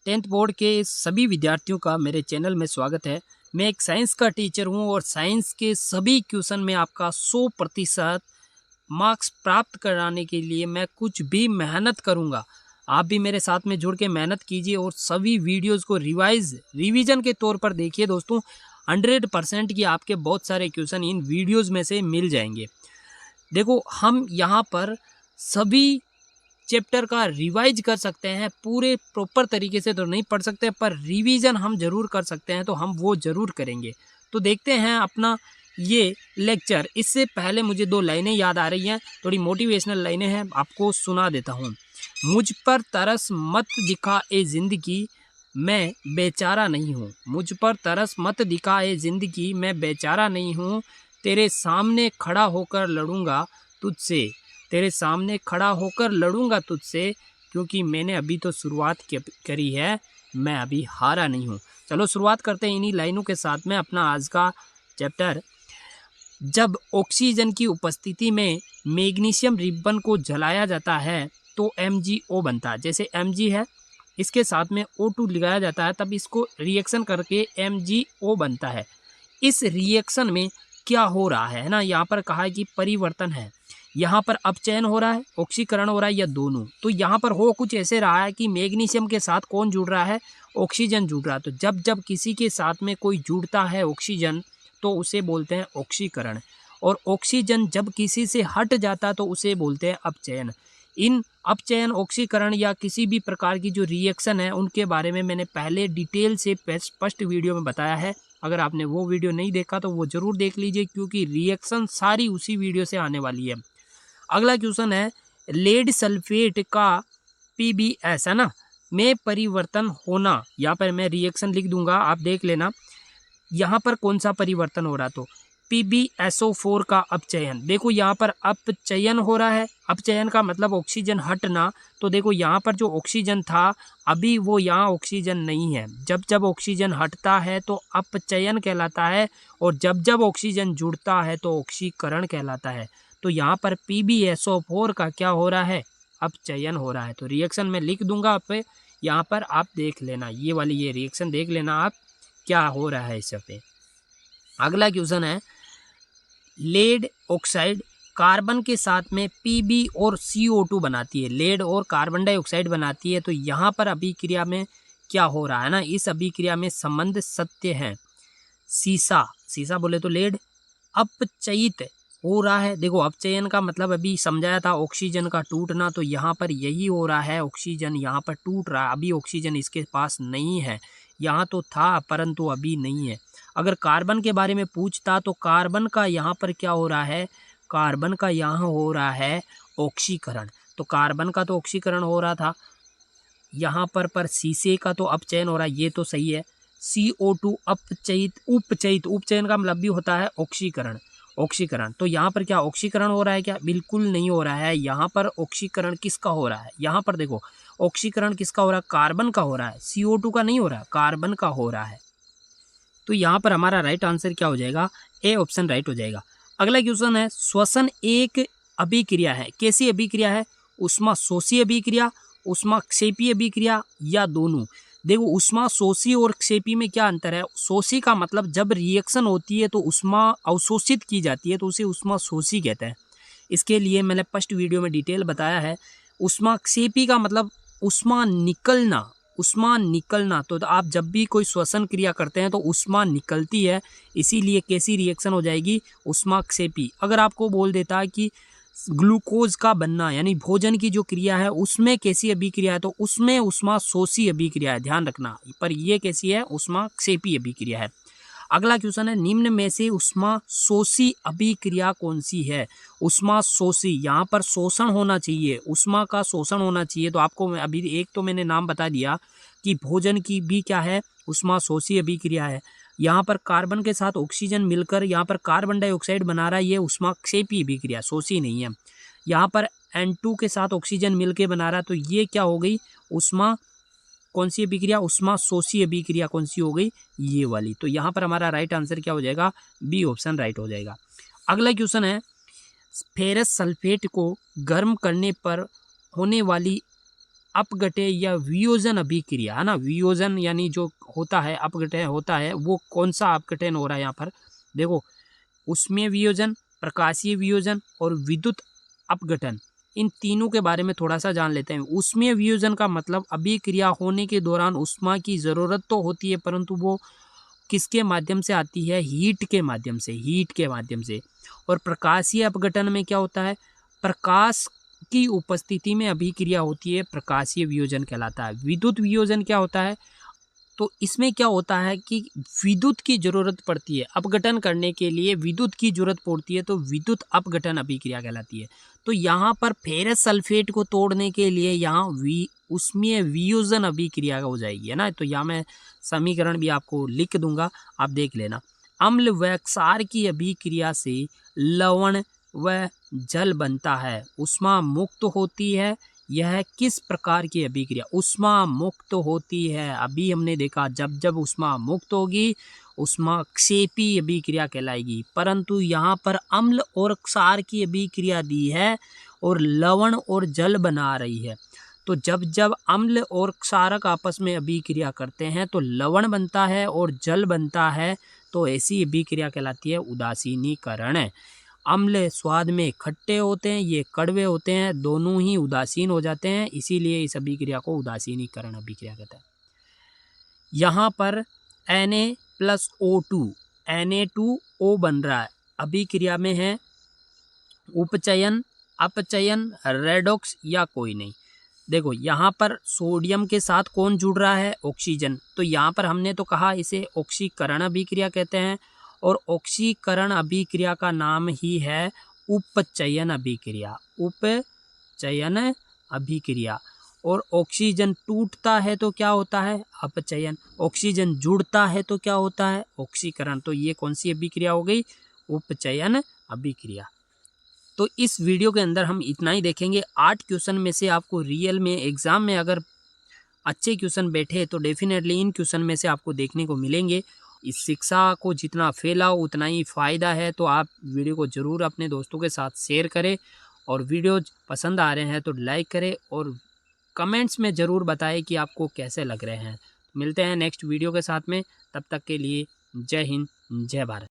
10th board के सभी विद्यार्थियों का मेरे चैनल में स्वागत है। मैं एक साइंस का टीचर हूं और साइंस के सभी क्वेश्चन में आपका 100% मार्क्स प्राप्त कराने के लिए मैं कुछ भी मेहनत करूंगा। आप भी मेरे साथ में जुड़ के मेहनत कीजिए और सभी वीडियोस को रिवीजन के तौर पर देखिए दोस्तों। 100% की आपके बहुत सारे क्वेश्चन इन वीडियोस में से मिल जाएंगे। देखो, हम यहाँ पर सभी चैप्टर का रिवाइज कर सकते हैं। पूरे प्रॉपर तरीके से तो नहीं पढ़ सकते, पर रिवीजन हम जरूर कर सकते हैं, तो हम वो जरूर करेंगे। तो देखते हैं अपना ये लेक्चर। इससे पहले मुझे 2 लाइनें याद आ रही हैं, थोड़ी मोटिवेशनल लाइनें हैं, आपको सुना देता हूँ। मुझ पर तरस मत दिखा ए जिंदगी, मैं बेचारा नहीं हूँ। मुझ पर तरस मत दिखा ए जिंदगी, मैं बेचारा नहीं हूँ। तेरे सामने खड़ा होकर लड़ूंगा तुझसे, तेरे सामने खड़ा होकर लड़ूंगा तुझसे, क्योंकि मैंने अभी तो शुरुआत करी है, मैं अभी हारा नहीं हूँ। चलो शुरुआत करते हैं इन्हीं लाइनों के साथ में अपना आज का चैप्टर। जब ऑक्सीजन की उपस्थिति में मैग्नीशियम रिबन को जलाया जाता है तो MgO बनता है। जैसे Mg है, इसके साथ में O2 लगाया जाता है, तब इसको रिएक्शन करके MgO बनता है। इस रिएक्शन में क्या हो रहा है ना, यहाँ पर कहा है कि परिवर्तन है। यहाँ पर अपचयन हो रहा है, ऑक्सीकरण हो रहा है, या दोनों। तो यहाँ पर हो कुछ ऐसे रहा है कि मैग्नीशियम के साथ कौन जुड़ रहा है, ऑक्सीजन जुड़ रहा है। तो जब जब किसी के साथ में कोई जुड़ता है ऑक्सीजन, तो उसे बोलते हैं ऑक्सीकरण। और ऑक्सीजन जब किसी से हट जाता तो उसे बोलते हैं अपचयन। इन अपचयन, ऑक्सीकरण या किसी भी प्रकार की जो रिएक्शन है, उनके बारे में मैंने पहले डिटेल से स्पष्ट वीडियो में बताया है। अगर आपने वो वीडियो नहीं देखा तो वो जरूर देख लीजिए, क्योंकि रिएक्शन सारी उसी वीडियो से आने वाली है। अगला क्वेश्चन है, लेड सल्फेट का PbS है ना, में परिवर्तन होना। यहाँ पर मैं रिएक्शन लिख दूंगा, आप देख लेना यहाँ पर कौन सा परिवर्तन हो रहा। तो PbSO4 का अपचयन। देखो यहाँ पर अपचयन हो रहा है, अपचयन का मतलब ऑक्सीजन हटना। तो देखो यहाँ पर जो ऑक्सीजन था, अभी वो यहाँ ऑक्सीजन नहीं है। जब जब ऑक्सीजन हटता है तो अपचयन कहलाता है, और जब जब ऑक्सीजन जुड़ता है तो ऑक्सीकरण कहलाता है। तो यहाँ पर PbSO4 का क्या हो रहा है, अपचयन हो रहा है। तो रिएक्शन में लिख दूंगा, आप यहाँ पर आप देख लेना, ये वाली ये रिएक्शन देख लेना आप क्या हो रहा है इस पे। अगला क्वेश्चन है, लेड ऑक्साइड कार्बन के साथ में Pb और CO2 बनाती है। लेड और कार्बन डाइऑक्साइड बनाती है। तो यहाँ पर अभिक्रिया में क्या हो रहा है ना, इस अभिक्रिया में संबंध सत्य है। सीसा बोले तो लेड अपचयित हो रहा है। देखो अपचयन का मतलब अभी समझाया था, ऑक्सीजन का टूटना। तो यहाँ पर यही हो रहा है, ऑक्सीजन यहाँ पर टूट रहा है। अभी ऑक्सीजन इसके पास नहीं है, यहाँ तो था परंतु अभी नहीं है। अगर कार्बन के बारे में पूछता तो कार्बन का यहाँ पर क्या हो रहा है, कार्बन का यहाँ हो रहा है ऑक्सीकरण। तो कार्बन का तो ऑक्सीकरण हो रहा था यहाँ पर शीशे का तो अपचयन हो रहा है, ये तो सही है। CO2 अपचयित, उपचयित, उपचयन का मतलब भी होता है ऑक्सीकरण। तो यहाँ पर क्या ऑक्सीकरण हो रहा है क्या, बिल्कुल नहीं हो रहा है। यहाँ पर ऑक्सीकरण किसका हो रहा है, यहाँ पर देखो ऑक्सीकरण किसका हो रहा है, कार्बन का हो रहा है, CO2 का नहीं हो रहा है, कार्बन का हो रहा है। तो यहाँ पर हमारा राइट आंसर क्या हो जाएगा, ए ऑप्शन राइट हो जाएगा। अगला क्वेश्चन है, श्वसन एक अभिक्रिया है। कैसी अभिक्रिया है, ऊष्माशोषी अभिक्रिया, ऊष्माक्षेपी अभिक्रिया, या दोनों। देखो ऊष्माशोषी और क्षेपी में क्या अंतर है। शोषी का मतलब जब रिएक्शन होती है तो ऊष्मा अवशोषित की जाती है, तो उसे ऊष्माशोषी कहते हैं। इसके लिए मैंने फर्स्ट वीडियो में डिटेल बताया है। ऊष्माक्षेपी का मतलब ऊष्मा निकलना। तो आप जब भी कोई श्वसन क्रिया करते हैं तो ऊष्मा निकलती है, इसीलिए कैसी रिएक्शन हो जाएगी, ऊष्माक्षेपी। अगर आपको बोल देता है कि ग्लूकोज का बनना यानी भोजन की जो क्रिया है उसमें कैसी अभिक्रिया है, तो उसमें ऊष्माशोषी अभिक्रिया है, ध्यान रखना। पर ये कैसी है, ऊष्माक्षेपी अभिक्रिया है। अगला क्वेश्चन है, निम्न में से ऊष्माशोषी अभिक्रिया कौन सी है। ऊष्माशोषी, यहाँ पर शोषण होना चाहिए, ऊष्मा का शोषण होना चाहिए। तो आपको अभी एक तो मैंने नाम बता दिया कि भोजन की भी क्या है, ऊष्माशोषी अभिक्रिया है। यहाँ पर कार्बन के साथ ऑक्सीजन मिलकर यहाँ पर कार्बन डाइऑक्साइड बना रहा है, ये ऊष्माक्षेपी अभिक्रिया, शोषी नहीं है। यहाँ पर N2 के साथ ऑक्सीजन मिलकर बना रहा है, तो ये क्या हो गई, ऊष्मा कौन सी अभिक्रिया, ऊष्माशोषी अभिक्रिया कौन सी हो गई, ये वाली। तो यहाँ पर हमारा राइट आंसर क्या हो जाएगा, बी ऑप्शन राइट हो जाएगा। अगला क्वेश्चन है, फेरस सल्फेट को गर्म करने पर होने वाली अपघटय या वियोजन अभिक्रिया, है ना। वियोजन यानी जो होता है, अपघटय होता है, वो कौन सा अपघटन हो रहा है यहाँ पर देखो, उष्मीय वियोजन, प्रकाशीय वियोजन और विद्युत अपघटन, इन तीनों के बारे में थोड़ा सा जान लेते हैं। उष्मीय वियोजन का मतलब अभिक्रिया होने के दौरान ऊष्मा की ज़रूरत तो होती है, परंतु वो किसके माध्यम से आती है, हीट के माध्यम से, हीट के माध्यम से। और प्रकाशीय अपघटन में क्या होता है, प्रकाश की उपस्थिति में अभिक्रिया होती है, प्रकाशीय वियोजन कहलाता है। विद्युत वियोजन क्या होता है, तो इसमें क्या होता है कि विद्युत की जरूरत पड़ती है, अपघटन करने के लिए विद्युत की जरूरत पड़ती है, तो विद्युत अपघटन अभिक्रिया कहलाती है। तो यहाँ पर फेरस सल्फेट को तोड़ने के लिए यहाँ उसमें वियोजन अभिक्रिया हो जाएगी, है ना। तो यहाँ मैं समीकरण भी आपको लिख दूंगा, आप देख लेना। अम्ल व क्षार की अभिक्रिया से लवण व जल बनता है, ऊष्मा मुक्त होती है। यह किस प्रकार की अभिक्रिया, ऊष्मा मुक्त होती है। अभी हमने देखा जब जब ऊष्मा मुक्त होगी, ऊष्मा क्षेपी अभिक्रिया कहलाएगी। परंतु यहाँ पर अम्ल और क्षार की अभिक्रिया दी है और लवण और जल बना रही है। तो जब जब अम्ल और क्षारक आपस में अभिक्रिया करते हैं तो लवण बनता है और जल बनता है, तो ऐसी अभिक्रिया कहलाती है उदासीनीकरण। अम्ल स्वाद में खट्टे होते हैं, ये कड़वे होते हैं, दोनों ही उदासीन हो जाते हैं, इसीलिए इस अभिक्रिया को उदासीनीकरण अभिक्रिया कहते हैं। यहाँ पर Na+O2 Na2O बन रहा है, अभिक्रिया में है उपचयन, अपचयन, रेडॉक्स या कोई नहीं। देखो यहाँ पर सोडियम के साथ कौन जुड़ रहा है, ऑक्सीजन। तो यहाँ पर हमने तो कहा इसे ऑक्सीकरण अभिक्रिया कहते हैं, और ऑक्सीकरण अभिक्रिया का नाम ही है उपचयन अभिक्रिया, उपचयन अभिक्रिया। और ऑक्सीजन टूटता है तो क्या होता है, अपचयन। ऑक्सीजन जुड़ता है तो क्या होता है, ऑक्सीकरण। तो ये कौन सी अभिक्रिया हो गई, उपचयन अभिक्रिया। तो इस वीडियो के अंदर हम इतना ही देखेंगे। 8 क्वेश्चन में से आपको रियल में एग्जाम में अगर अच्छे क्वेश्चन बैठे तो डेफिनेटली इन क्वेश्चन में से आपको देखने को मिलेंगे। इस शिक्षा को जितना फैलाओ उतना ही फ़ायदा है, तो आप वीडियो को ज़रूर अपने दोस्तों के साथ शेयर करें, और वीडियो पसंद आ रहे हैं तो लाइक करें, और कमेंट्स में ज़रूर बताएं कि आपको कैसे लग रहे हैं। मिलते हैं नेक्स्ट वीडियो के साथ में, तब तक के लिए जय हिंद, जय भारत।